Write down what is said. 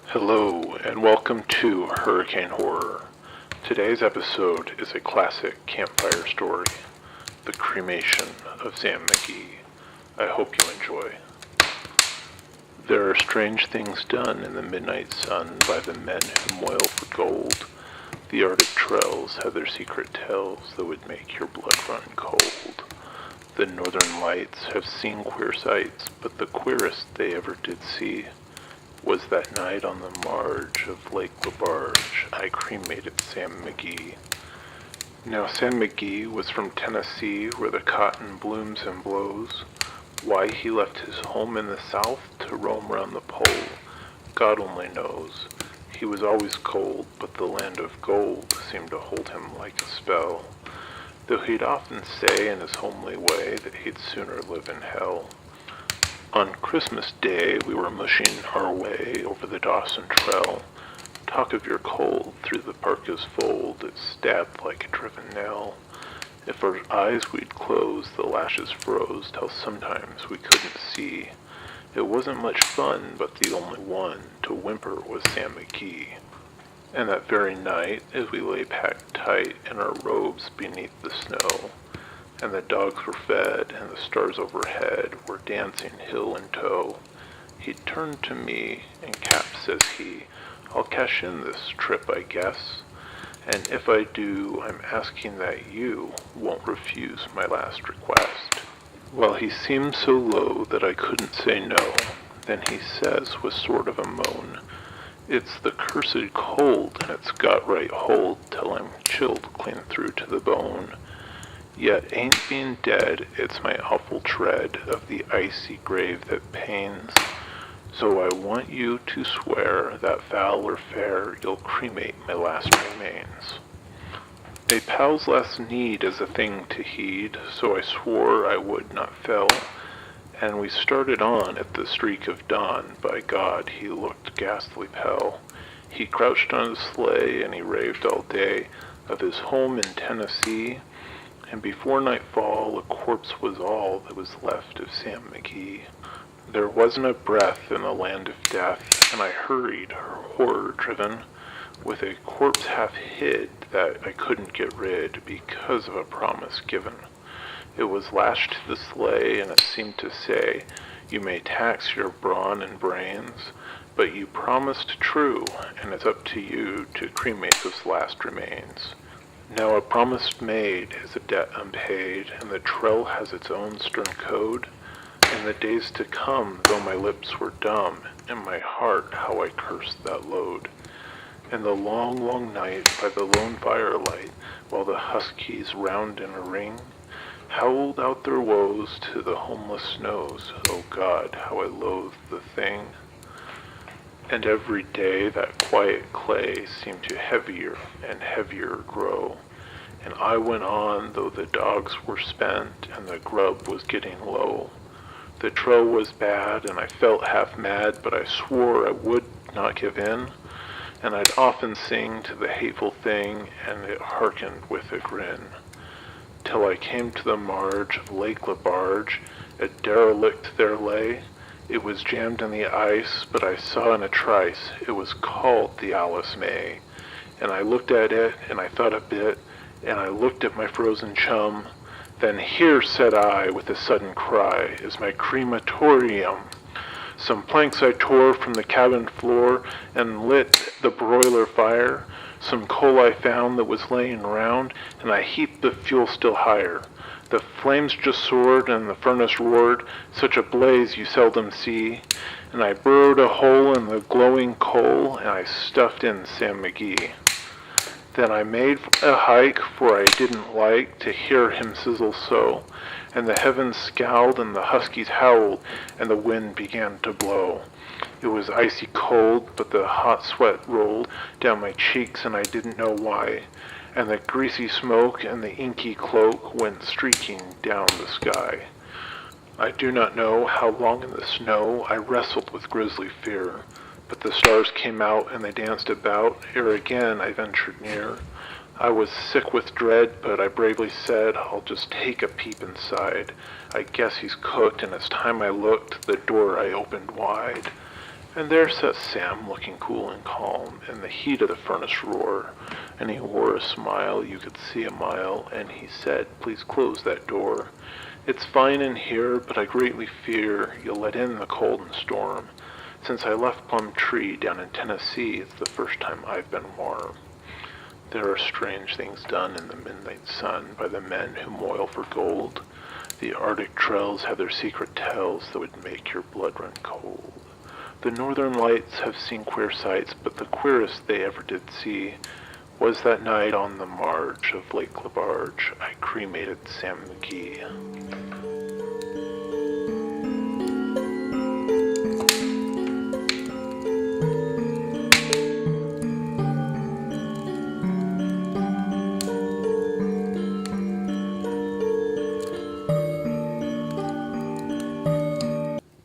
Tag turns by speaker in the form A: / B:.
A: Hello, and welcome to Hurricane Horror. Today's episode is a classic campfire story, The Cremation of Sam Mcgee. I hope you enjoy. There are strange things done in the midnight sun by the men who moil for gold. The Arctic trails have their secret tales that would make your blood run cold. The northern lights have seen queer sights, but the queerest they ever did see was that night on the marge of Lake LaBarge I cremated Sam Mcgee. Now Sam Mcgee was from Tennessee, where the cotton blooms and blows. Why he left his home in the South to roam round the pole, God only knows. He was always cold, but the land of gold seemed to hold him like a spell, though he'd often say in his homely way that he'd sooner live in hell. On Christmas Day we were mushing our way over the Dawson Trail. Talk of your cold through the parka's fold, it stabbed like a driven nail. If our eyes we'd close, the lashes froze till sometimes we couldn't see. It wasn't much fun, but the only one to whimper was Sam Mcgee. And that very night, as we lay packed tight in our robes beneath the snow, and the dogs were fed, and the stars overhead were dancing hill and toe, he turned to me, and Cap, says he, I'll cash in this trip, I guess, and if I do, I'm asking that you won't refuse my last request. Well, he seemed so low that I couldn't say no. Then he says with sort of a moan, it's the cursed cold, and it's got right hold till I'm chilled clean through to the bone. Yet ain't being dead, it's my awful dread of the icy grave that pains. So I want you to swear that foul or fair you'll cremate my last remains. A pal's last need is a thing to heed, so I swore I would not fail, and we started on at the streak of dawn. By God, he looked ghastly pale. He crouched on his sleigh, and he raved all day of his home in Tennessee, and before nightfall a corpse was all that was left of Sam Mcgee. There wasn't a breath in the land of death, and I hurried, horror-driven, with a corpse half hid that I couldn't get rid because of a promise given. It was lashed to the sleigh, and it seemed to say, you may tax your brawn and brains, but you promised true, and it's up to you to cremate this last remains. Now a promise made is a debt unpaid, and the trail has its own stern code. In the days to come, though my lips were dumb, in my heart how I cursed that load. In the long, long night, by the lone firelight, while the huskies round in a ring howled out their woes to the homeless snows, oh God, how I loathed the thing. And every day that quiet clay seemed to heavier and heavier grow, and I went on though the dogs were spent and the grub was getting low. The trail was bad, and I felt half mad, but I swore I would not give in, and I'd often sing to the hateful thing, and it hearkened with a grin. Till I came to the marge of Lake LaBarge, a derelict there lay. It was jammed in the ice, but I saw in a trice it was called the Alice May. And I looked at it, and I thought a bit, and I looked at my frozen chum. Then here, said I, with a sudden cry, is my crematorium. Some planks I tore from the cabin floor and lit the broiler fire. Some coal I found that was laying round, and I heaped the fuel still higher. The flames just soared, and the furnace roared, such a blaze you seldom see. And I burrowed a hole in the glowing coal, and I stuffed in Sam Mcgee. Then I made a hike, for I didn't like to hear him sizzle so, and the heavens scowled, and the huskies howled, and the wind began to blow. It was icy cold, but the hot sweat rolled down my cheeks, and I didn't know why, and the greasy smoke and the inky cloak went streaking down the sky. I do not know how long in the snow I wrestled with grisly fear, but the stars came out and they danced about, ere again I ventured near. I was sick with dread, but I bravely said, I'll just take a peep inside. I guess he's cooked, and as time I looked, the door I opened wide. And there sat Sam, looking cool and calm, in the heat of the furnace roar, and he wore a smile you could see a mile, and he said, "Please close that door. It's fine in here, but I greatly fear you'll let in the cold and storm. Since I left Plum Tree down in Tennessee, it's the first time I've been warm. There are strange things done in the midnight sun by the men who moil for gold. The Arctic trails have their secret tales that would make your blood run cold. The northern lights have seen queer sights, but the queerest they ever did see was that night on the marge of Lake Labarge I cremated Sam Mcgee."